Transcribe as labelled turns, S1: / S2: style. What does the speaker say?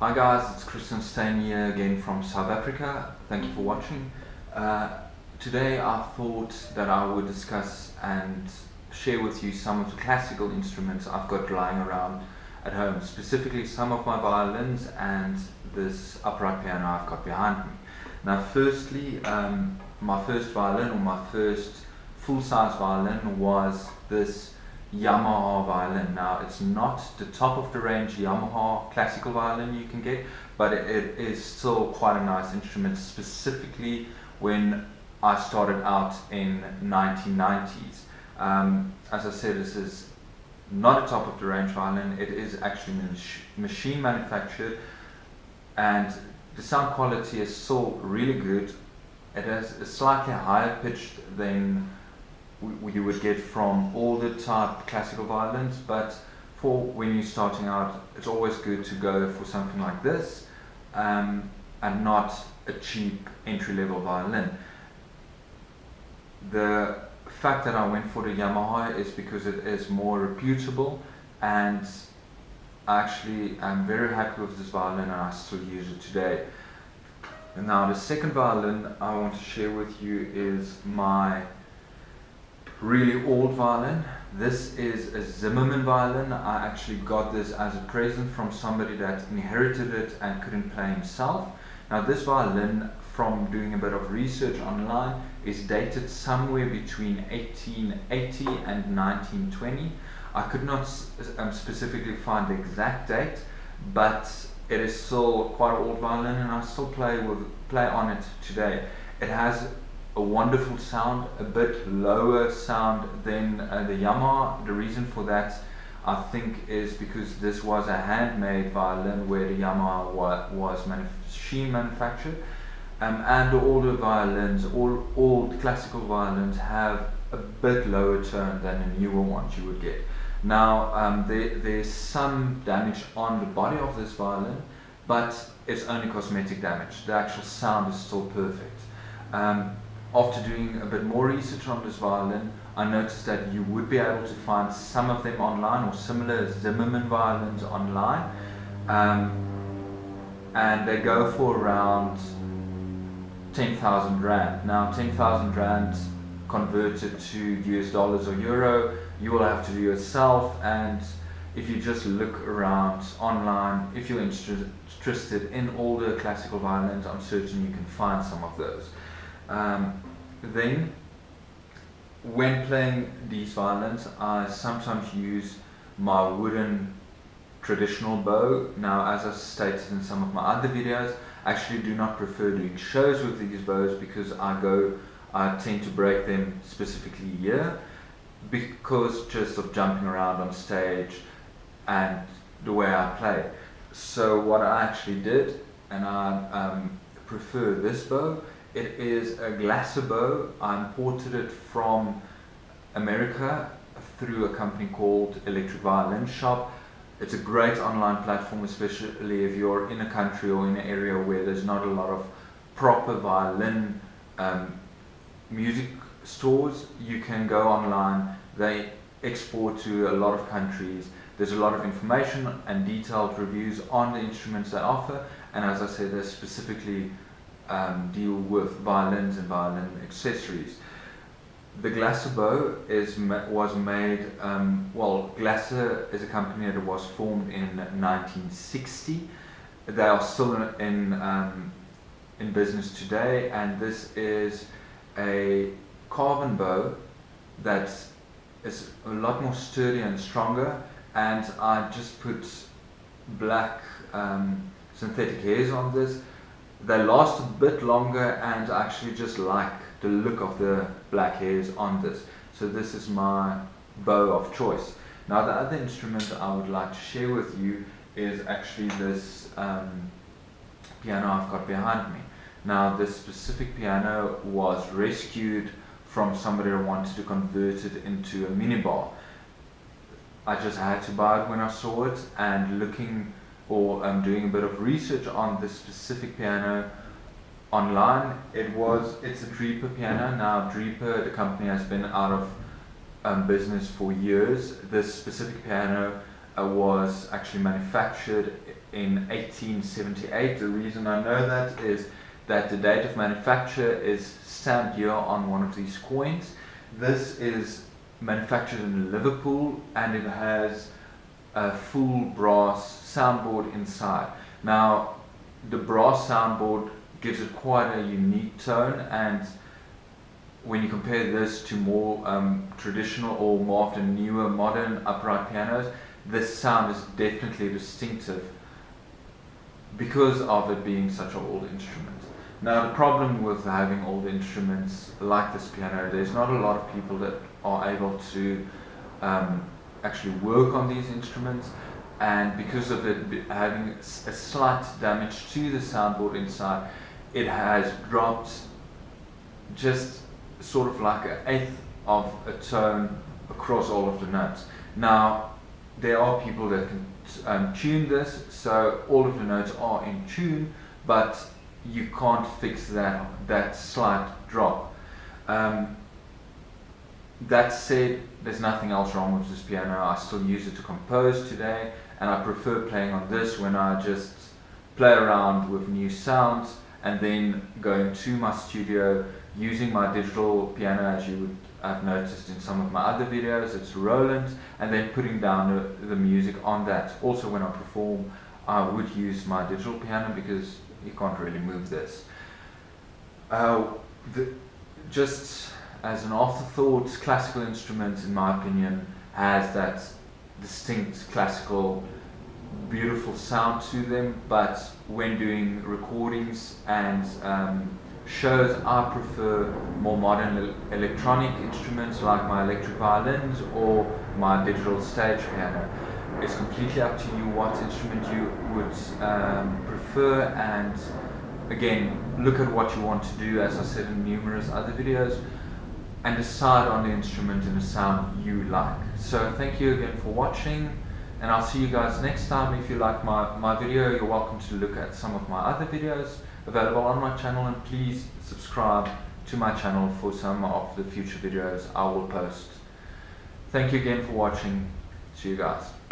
S1: Hi guys, it's Christian Stein here again from South Africa. Thank you for watching. Today I thought that I would discuss and share with you some of the classical instruments I've got lying around at home, specifically some of my violins and this upright piano I've got behind me. Now firstly, my first violin, or my first full-size violin, was this Yamaha violin. Now it's not the top of the range Yamaha classical violin you can get, but it is still quite a nice instrument, specifically when I started out in 1990s. As I said, this is not a top of the range violin. It is actually machine manufactured, and the sound quality is still really good. It has a slightly higher pitch than you would get from older type classical violins, but for when you're starting out, it's always good to go for something like this, and not a cheap entry-level violin. The fact that I went for the Yamaha is because it is more reputable, and actually I'm very happy with this violin and I still use it today. And now the second violin I want to share with you is my really old violin. This is a Zimmermann violin. I actually got this as a present from somebody that inherited it and couldn't play himself. Now this violin, from doing a bit of research online, is dated somewhere between 1880 and 1920. I could not specifically find the exact date, but it is still quite an old violin and I still play on it today. It has a wonderful sound, a bit lower sound than the Yamaha. The reason for that, I think, is because this was a handmade violin where the Yamaha was machine manufactured, and the older violins, all classical violins, have a bit lower tone than the newer ones you would get. Now there's some damage on the body of this violin, but it's only cosmetic damage. The actual sound is still perfect. After doing a bit more research on this violin, I noticed that you would be able to find some of them online, or similar Zimmermann violins online, and they go for around 10,000 Rand. Now 10,000 Rand converted to US dollars or euro, you will have to do yourself, and if you just look around online, if you're interested in older classical violins, I'm certain you can find some of those. Then, when playing these violins, I sometimes use my wooden traditional bow. Now, as I stated in some of my other videos, I actually do not prefer doing shows with these bows because I tend to break them specifically here, because just of jumping around on stage and the way I play. So what I actually did, and I prefer this bow. It is a Glasser bow. I imported it from America through a company called Electric Violin Shop. It's a great online platform, especially if you're in a country or in an area where there's not a lot of proper violin music stores. You can go online. They export to a lot of countries. There's a lot of information and detailed reviews on the instruments they offer, and as I said, they specifically deal with violins and violin accessories. The Glasser bow was made, Glasser is a company that was formed in 1960. They are still in business today, and this is a carbon bow that is a lot more sturdy and stronger, and I just put black synthetic hairs on this. They last a bit longer, and I actually just like the look of the black hairs on this. So this is my bow of choice. Now the other instrument I would like to share with you is actually this piano I've got behind me. Now this specific piano was rescued from somebody who wanted to convert it into a minibar. I just had to buy it when I saw it, and doing a bit of research on this specific piano online, it's a Dreaper piano. Now Dreaper, the company, has been out of business for years. This specific piano was actually manufactured in 1878. The reason I know that is that the date of manufacture is stamped here on one of these coins. This is manufactured in Liverpool and it has a full brass soundboard inside. Now the brass soundboard gives it quite a unique tone, and when you compare this to more traditional or more often newer modern upright pianos, this sound is definitely distinctive because of it being such an old instrument. Now the problem with having old instruments like this piano, there's not a lot of people that are able to actually work on these instruments, and because of it having a slight damage to the soundboard inside, it has dropped just sort of like an eighth of a tone across all of the notes. Now there are people that can tune this so all of the notes are in tune, but you can't fix that slight drop. That said, there's nothing else wrong with this piano. I still use it to compose today, and I prefer playing on this when I just play around with new sounds, and then going to my studio using my digital piano, as you would have noticed in some of my other videos. It's Roland, and then putting down the music on that. Also when I perform, I would use my digital piano because you can't really move this. Just as an afterthought, classical instruments, in my opinion, has that distinct classical beautiful sound to them, but when doing recordings and shows, I prefer more modern electronic instruments like my electric violins or my digital stage piano. It's completely up to you what instrument you would prefer, and again, look at what you want to do, as I said in numerous other videos, and decide on the instrument and the sound you like. So thank you again for watching, and I'll see you guys next time. If you like my video, you're welcome to look at some of my other videos available on my channel, and please subscribe to my channel for some of the future videos I will post. Thank you again for watching. See you guys.